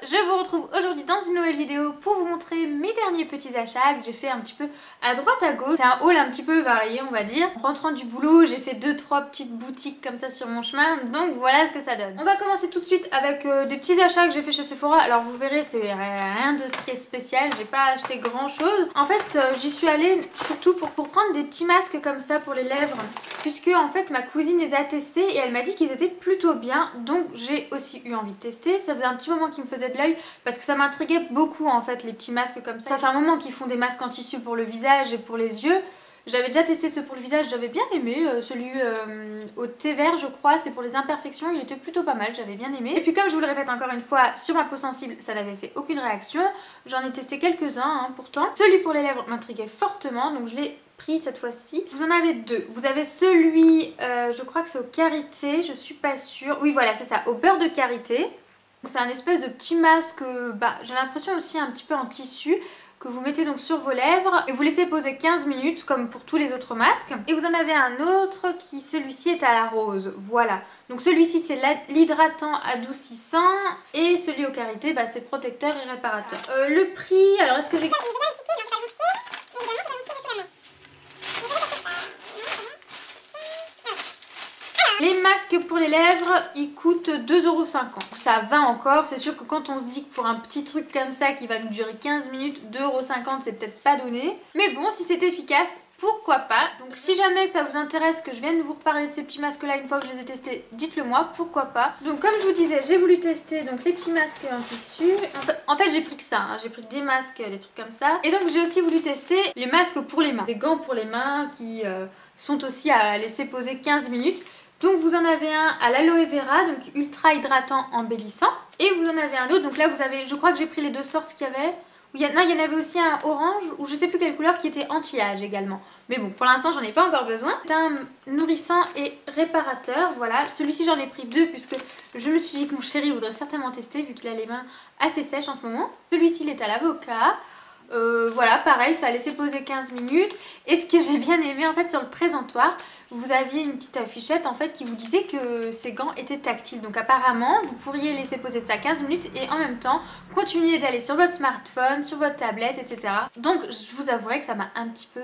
je vous retrouve aujourd'hui dans une nouvelle vidéo pour vous montrer mes derniers petits achats que j'ai fait un petit peu à droite à gauche. C'est un haul un petit peu varié on va dire. En rentrant du boulot j'ai fait 2-3 petites boutiques comme ça sur mon chemin, donc voilà ce que ça donne. On va commencer tout de suite avec des petits achats que j'ai fait chez Sephora. Alors vous verrez c'est rien de très spécial, j'ai pas acheté grand chose. En fait j'y suis allée surtout pour prendre des petits masques comme ça pour les lèvres, puisque en fait ma cousine les a testés et elle m'a dit qu'ils étaient plutôt bien, donc j'ai aussi eu envie de tester. Ça faisait un petit moment qu'ils me faisaient de l'œil parce que ça m'intriguait beaucoup en fait les petits masques comme ça. Ça fait un moment qu'ils font des masques en tissu pour le visage et pour les yeux. J'avais déjà testé ceux pour le visage, j'avais bien aimé, celui au thé vert je crois, c'est pour les imperfections, il était plutôt pas mal, j'avais bien aimé. Et puis comme je vous le répète encore une fois, sur ma peau sensible ça n'avait fait aucune réaction, j'en ai testé quelques-uns pourtant. Celui pour les lèvres m'intriguait fortement, donc je l'ai pris cette fois-ci. Vous en avez deux, vous avez celui, je crois que c'est au karité, je suis pas sûre, oui voilà c'est ça, au beurre de karité. C'est un espèce de petit masque, j'ai l'impression aussi un petit peu en tissu, que vous mettez donc sur vos lèvres et vous laissez poser 15 minutes comme pour tous les autres masques. Et vous en avez un autre qui, celui-ci est à la rose, voilà. Donc celui-ci c'est l'hydratant adoucissant et celui au karité c'est protecteur et réparateur. Le prix, alors est-ce que j'ai... Les masques pour les lèvres, ils coûtent 2,50 €. Ça va encore, c'est sûr que quand on se dit que pour un petit truc comme ça qui va nous durer 15 minutes, 2,50 € c'est peut-être pas donné. Mais bon, si c'est efficace, pourquoi pas. Donc si jamais ça vous intéresse que je vienne vous reparler de ces petits masques là une fois que je les ai testés, dites-le moi, pourquoi pas. Donc comme je vous disais, j'ai voulu tester donc les petits masques en tissu. En fait j'ai pris que ça, j'ai pris des masques, des trucs comme ça. Et donc j'ai aussi voulu tester les masques pour les mains. Des gants pour les mains qui sont aussi à laisser poser 15 minutes. Donc vous en avez un à l'aloe vera, donc ultra hydratant embellissant. Et vous en avez un autre, donc là vous avez, je crois que j'ai pris les deux sortes qu'il y avait. Non, il y en avait aussi un orange ou je sais plus quelle couleur qui était anti-âge également. Mais bon, pour l'instant j'en ai pas encore besoin. C'est un nourrissant et réparateur, voilà. Celui-ci j'en ai pris deux puisque je me suis dit que mon chéri voudrait certainement tester vu qu'il a les mains assez sèches en ce moment. Celui-ci il est à l'avocat. Voilà, pareil, ça a laissé poser 15 minutes. Et ce que j'ai bien aimé en fait sur le présentoir, vous aviez une petite affichette en fait qui vous disait que ces gants étaient tactiles. Donc apparemment, vous pourriez laisser poser ça 15 minutes et en même temps continuer d'aller sur votre smartphone, sur votre tablette, etc. Donc je vous avouerai que ça m'a un petit peu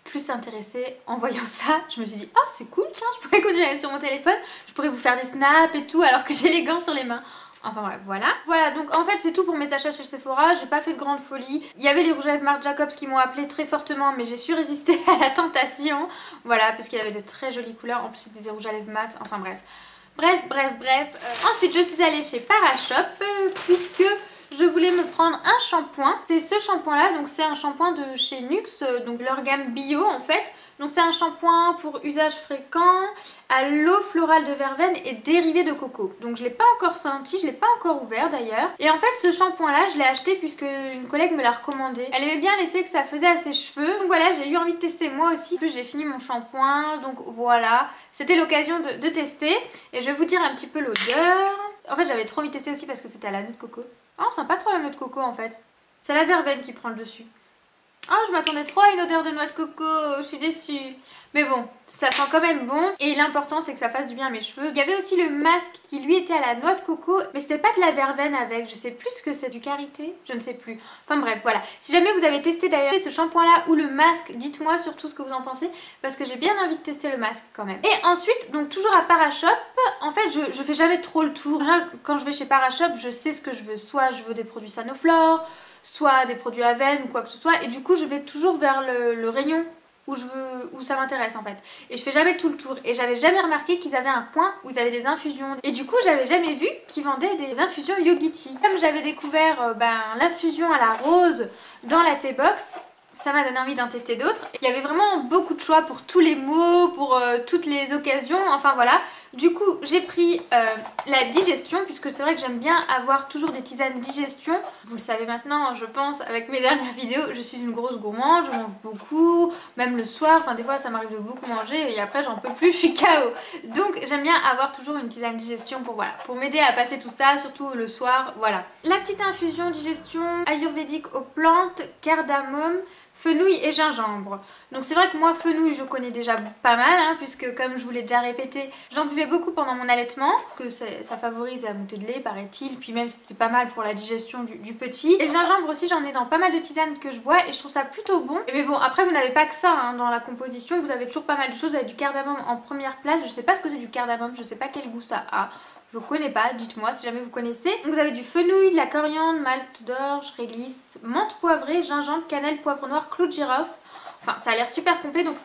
plus intéressée en voyant ça. Je me suis dit, oh c'est cool, tiens, je pourrais continuer à aller sur mon téléphone, je pourrais vous faire des snaps et tout alors que j'ai les gants sur les mains. Enfin bref, voilà. Voilà, donc en fait c'est tout pour mes achats chez Sephora. J'ai pas fait de grande folie. Il y avait les rouges à lèvres Marc Jacobs qui m'ont appelé très fortement, mais j'ai su résister à la tentation. Voilà, parce qu'il y avait de très jolies couleurs. En plus c'était des rouges à lèvres mat. Enfin bref. Bref. Ensuite je suis allée chez Parashop puisque je voulais me prendre un shampoing. C'est ce shampoing là, donc c'est un shampoing de chez Nuxe, donc leur gamme bio en fait. Donc c'est un shampoing pour usage fréquent à l'eau florale de verveine et dérivé de coco. Donc je l'ai pas encore senti, je l'ai pas encore ouvert d'ailleurs. Et en fait ce shampoing là je l'ai acheté puisque une collègue me l'a recommandé. Elle aimait bien l'effet que ça faisait à ses cheveux. Donc voilà, j'ai eu envie de tester moi aussi. En plus j'ai fini mon shampoing, donc voilà. C'était l'occasion de tester. Et je vais vous dire un petit peu l'odeur. En fait j'avais trop envie de tester aussi parce que c'était à la noix de coco. Oh, on sent pas trop la noix de coco en fait. C'est la verveine qui prend le dessus. Oh, je m'attendais trop à une odeur de noix de coco, je suis déçue. Mais bon, ça sent quand même bon. Et l'important c'est que ça fasse du bien à mes cheveux. Il y avait aussi le masque qui lui était à la noix de coco, mais c'était pas de la verveine avec. Je sais plus ce que c'est, du karité, je ne sais plus. Enfin bref, voilà. Si jamais vous avez testé d'ailleurs ce shampoing là ou le masque, dites-moi surtout ce que vous en pensez, parce que j'ai bien envie de tester le masque quand même. Et ensuite, donc toujours à Parashop, en fait je fais jamais trop le tour. Quand je vais chez Parashop, je sais ce que je veux. Soit je veux des produits Sanoflore, soit des produits Aven ou quoi que ce soit, et du coup je vais toujours vers le rayon où ça m'intéresse en fait. Et je fais jamais tout le tour. Et j'avais jamais remarqué qu'ils avaient un coin où ils avaient des infusions. Et du coup j'avais jamais vu qu'ils vendaient des infusions Yogiti. Comme j'avais découvert l'infusion à la rose dans la T-Box, ça m'a donné envie d'en tester d'autres. Il y avait vraiment beaucoup de choix pour tous les mots, pour toutes les occasions, enfin voilà. Du coup j'ai pris la digestion, puisque c'est vrai que j'aime bien avoir toujours des tisanes digestion. Vous le savez maintenant je pense avec mes dernières vidéos, je suis une grosse gourmande, je mange beaucoup, même le soir, enfin des fois ça m'arrive de beaucoup manger et après j'en peux plus, je suis KO. Donc j'aime bien avoir toujours une tisane digestion pour m'aider à passer tout ça, surtout le soir, voilà. La petite infusion digestion ayurvédique aux plantes, cardamome, fenouil et gingembre. Donc c'est vrai que moi fenouil je connais déjà pas mal hein, puisque comme je vous l'ai déjà répété, j'en buvais beaucoup pendant mon allaitement, que ça favorise la montée de lait paraît-il, puis même c'était pas mal pour la digestion du petit. Et le gingembre aussi j'en ai dans pas mal de tisanes que je bois et je trouve ça plutôt bon. Mais bon après vous n'avez pas que ça hein, dans la composition, vous avez toujours pas mal de choses, vous avez du cardamome en première place, je sais pas ce que c'est du cardamome, je sais pas quel goût ça a. Je connais pas, dites-moi si jamais vous connaissez. Donc vous avez du fenouil, de la coriandre, malt d'orge, réglisse, menthe poivrée, gingembre, cannelle, poivre noir, clou de girofle. Enfin ça a l'air super complet donc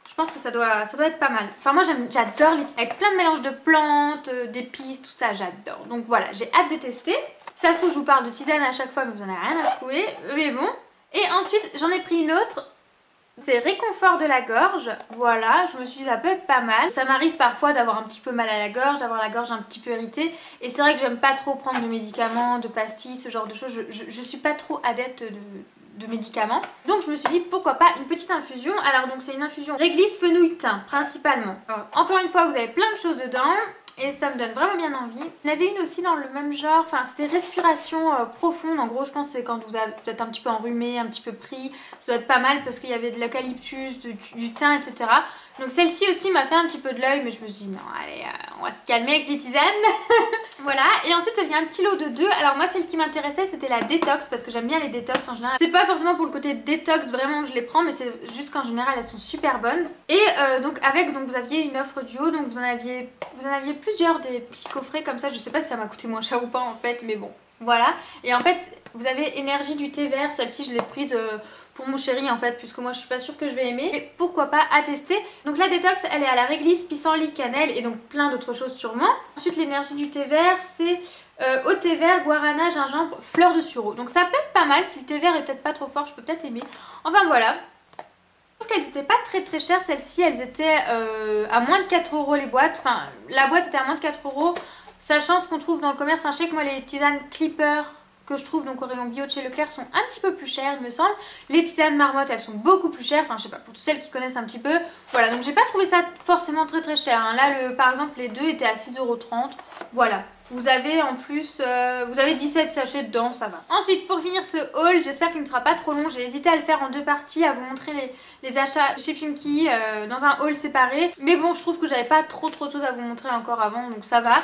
je pense que ça doit être pas mal. Enfin moi j'adore les tisanes avec plein de mélanges de plantes, d'épices, tout ça j'adore. Donc voilà, j'ai hâte de tester. Si ça se trouve je vous parle de tisane à chaque fois mais vous en avez rien à secouer. Mais bon. Et ensuite j'en ai pris une autre. C'est réconfort de la gorge, voilà, je me suis dit ça peut être pas mal. Ça m'arrive parfois d'avoir un petit peu mal à la gorge, d'avoir la gorge un petit peu irritée. Et c'est vrai que j'aime pas trop prendre de médicaments, de pastilles, ce genre de choses. Je suis pas trop adepte de médicaments. Donc je me suis dit pourquoi pas une petite infusion. Alors donc c'est une infusion réglisse, fenouil, thym principalement. Alors, encore une fois vous avez plein de choses dedans. Et ça me donne vraiment bien envie. Il y en avait une aussi dans le même genre, enfin c'était respiration profonde. En gros je pense que c'est quand vous êtes un petit peu enrhumé, un petit peu pris. Ça doit être pas mal parce qu'il y avait de l'eucalyptus, du thym, etc. Donc celle-ci aussi m'a fait un petit peu de l'œil mais je me suis dit non allez on va se calmer avec les tisanes. Voilà, et ensuite il y a un petit lot de deux. Alors moi celle qui m'intéressait c'était la détox parce que j'aime bien les détox en général. C'est pas forcément pour le côté détox vraiment que je les prends mais c'est juste qu'en général elles sont super bonnes. Et donc vous aviez une offre duo, donc vous en aviez plusieurs des petits coffrets comme ça. Je sais pas si ça m'a coûté moins cher ou pas en fait mais bon voilà. Et en fait vous avez énergie du thé vert, celle-ci je l'ai prise pour mon chéri en fait puisque moi je suis pas sûre que je vais aimer. Et pourquoi pas à tester. Donc la détox elle est à la réglisse, pissenlit, cannelle et donc plein d'autres choses sûrement. Ensuite l'énergie du thé vert c'est au thé vert, guarana, gingembre, fleur de sureau. Donc ça peut être pas mal, si le thé vert est peut-être pas trop fort je peux peut-être aimer. Enfin voilà. Je trouve qu'elles étaient pas très chères celles-ci, elles étaient à moins de 4 € les boîtes. Enfin la boîte était à moins de 4 €. Sachant ce qu'on trouve dans le commerce, je sais que moi les tisanes Clipper que je trouve donc au rayon bio de chez Leclerc sont un petit peu plus chères il me semble. Les tisanes Marmotte elles sont beaucoup plus chères, enfin je sais pas, pour toutes celles qui connaissent un petit peu. Voilà donc j'ai pas trouvé ça forcément très cher hein. Là par exemple les deux étaient à 6,30 €. Voilà. Vous avez en plus, vous avez 17 sachets dedans, ça va. Ensuite pour finir ce haul, j'espère qu'il ne sera pas trop long. J'ai hésité à le faire en deux parties, à vous montrer les achats chez Pimkie dans un haul séparé. Mais bon je trouve que j'avais pas trop de choses à vous montrer encore avant donc ça va.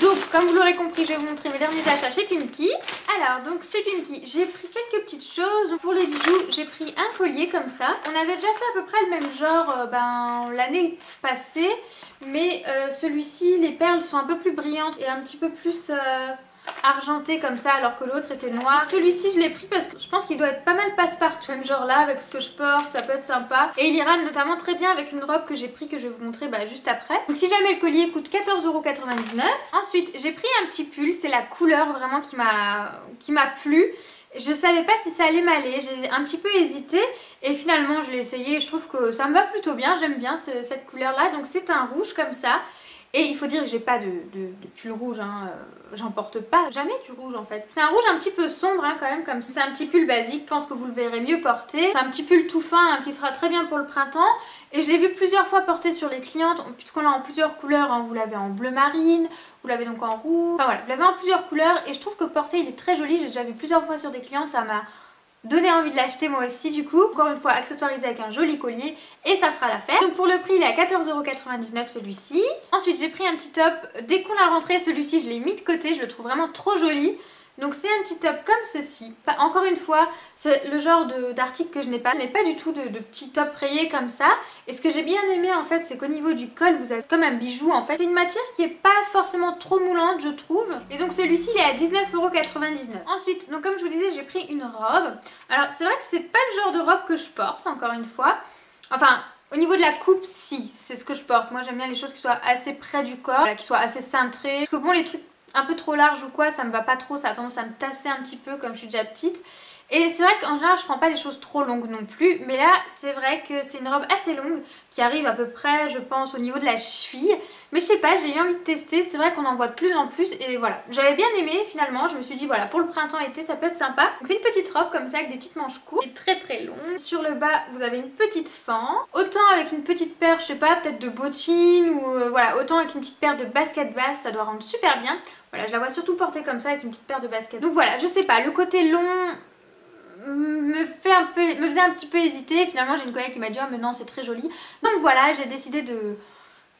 Donc comme vous l'aurez compris je vais vous montrer mes derniers achats chez Pimkie. Alors donc chez Pimkie j'ai pris quelques petites choses. Donc, pour les bijoux j'ai pris un collier comme ça. On avait déjà fait à peu près le même genre l'année passée. Mais celui-ci les perles sont un peu plus brillantes et un petit peu plus argenté comme ça alors que l'autre était noir. Celui-ci je l'ai pris parce que je pense qu'il doit être pas mal passe-partout. Même genre là avec ce que je porte ça peut être sympa. Et il ira notamment très bien avec une robe que j'ai pris que je vais vous montrer juste après. Donc si jamais le collier coûte 14,99 €. Ensuite j'ai pris un petit pull, c'est la couleur vraiment qui m'a plu. Je savais pas si ça allait m'aller, j'ai un petit peu hésité et finalement je l'ai essayé et je trouve que ça me va plutôt bien, j'aime bien cette couleur là. Donc c'est un rouge comme ça. Et il faut dire que j'ai pas de pull rouge, hein. J'en porte pas jamais du rouge en fait. C'est un rouge un petit peu sombre hein, quand même, comme c'est un petit pull basique, je pense que vous le verrez mieux porter. C'est un petit pull tout fin hein, qui sera très bien pour le printemps. Et je l'ai vu plusieurs fois porter sur les clientes, puisqu'on l'a en plusieurs couleurs, hein. Vous l'avez en bleu marine, vous l'avez donc en rouge, enfin voilà, vous l'avez en plusieurs couleurs. Et je trouve que porter il est très joli, j'ai déjà vu plusieurs fois sur des clientes, ça m'a donné envie de l'acheter moi aussi du coup. Encore une fois accessoirisé avec un joli collier et ça fera l'affaire. Donc pour le prix il est à 14,99 € celui-ci. Ensuite j'ai pris un petit top, dès qu'on l'a rentré celui-ci je l'ai mis de côté, je le trouve vraiment trop joli. Donc c'est un petit top comme ceci. Encore une fois, c'est le genre d'article que je n'ai pas. Je n'ai pas du tout de petits top rayés comme ça. Et ce que j'ai bien aimé en fait, c'est qu'au niveau du col, vous avez comme un bijou en fait. C'est une matière qui est pas forcément trop moulante je trouve. Et donc celui-ci il est à 19,99 €. Ensuite, donc comme je vous disais, j'ai pris une robe. Alors c'est vrai que c'est pas le genre de robe que je porte encore une fois. Enfin... Au niveau de la coupe, si, c'est ce que je porte. Moi j'aime bien les choses qui soient assez près du corps, qui soient assez cintrées. Parce que bon, les trucs un peu trop larges ou quoi, ça me va pas trop, ça a tendance à me tasser un petit peu comme je suis déjà petite. Et c'est vrai qu'en général je prends pas des choses trop longues non plus, mais là c'est vrai que c'est une robe assez longue qui arrive à peu près je pense au niveau de la cheville. Mais je sais pas, j'ai eu envie de tester, c'est vrai qu'on en voit de plus en plus et voilà. J'avais bien aimé finalement, je me suis dit voilà pour le printemps-été ça peut être sympa. Donc c'est une petite robe comme ça avec des petites manches courtes et très longue. Sur le bas vous avez une petite fente, autant avec une petite paire je sais pas peut-être de bottines ou voilà, autant avec une petite paire de baskets basses ça doit rendre super bien. Voilà je la vois surtout portée comme ça avec une petite paire de baskets. Donc voilà je sais pas, le côté long... me faisait un petit peu hésiter. Finalement j'ai une collègue qui m'a dit oh mais non c'est très joli. Donc voilà, j'ai décidé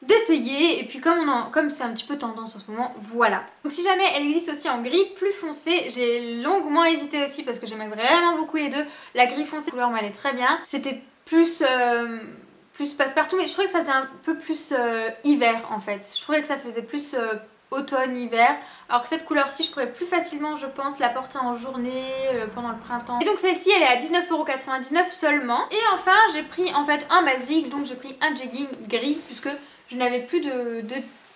d'essayer, et puis comme c'est un petit peu tendance en ce moment, voilà. Donc si jamais elle existe aussi en gris plus foncé, j'ai longuement hésité aussi parce que j'aimais vraiment beaucoup les deux. La gris foncé, la couleur m'allait très bien. C'était plus passe-partout, mais je trouvais que ça faisait un peu plus hiver en fait. Je trouvais que ça faisait plus automne-hiver, alors que cette couleur-ci je pourrais plus facilement je pense la porter en journée pendant le printemps. Et donc celle-ci elle est à 19,99 € seulement. Et enfin j'ai pris en fait un basique, donc j'ai pris un jegging gris puisque je n'avais plus de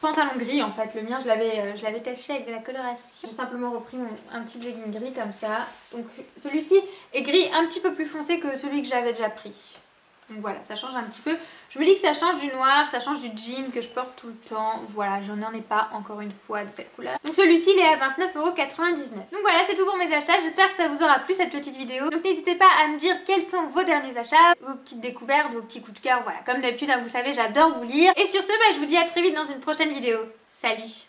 pantalon gris en fait. Le mien je l'avais taché avec de la coloration. J'ai simplement repris un petit jegging gris comme ça. Donc celui-ci est gris un petit peu plus foncé que celui que j'avais déjà pris. Donc voilà, ça change un petit peu. Je me dis que ça change du noir, ça change du jean que je porte tout le temps. Voilà, je n'en ai pas encore une fois de cette couleur. Donc celui-ci il est à 29,99 €. Donc voilà, c'est tout pour mes achats. J'espère que ça vous aura plu cette petite vidéo. Donc n'hésitez pas à me dire quels sont vos derniers achats, vos petites découvertes, vos petits coups de cœur. Voilà, comme d'habitude, vous savez, j'adore vous lire. Et sur ce, je vous dis à très vite dans une prochaine vidéo. Salut!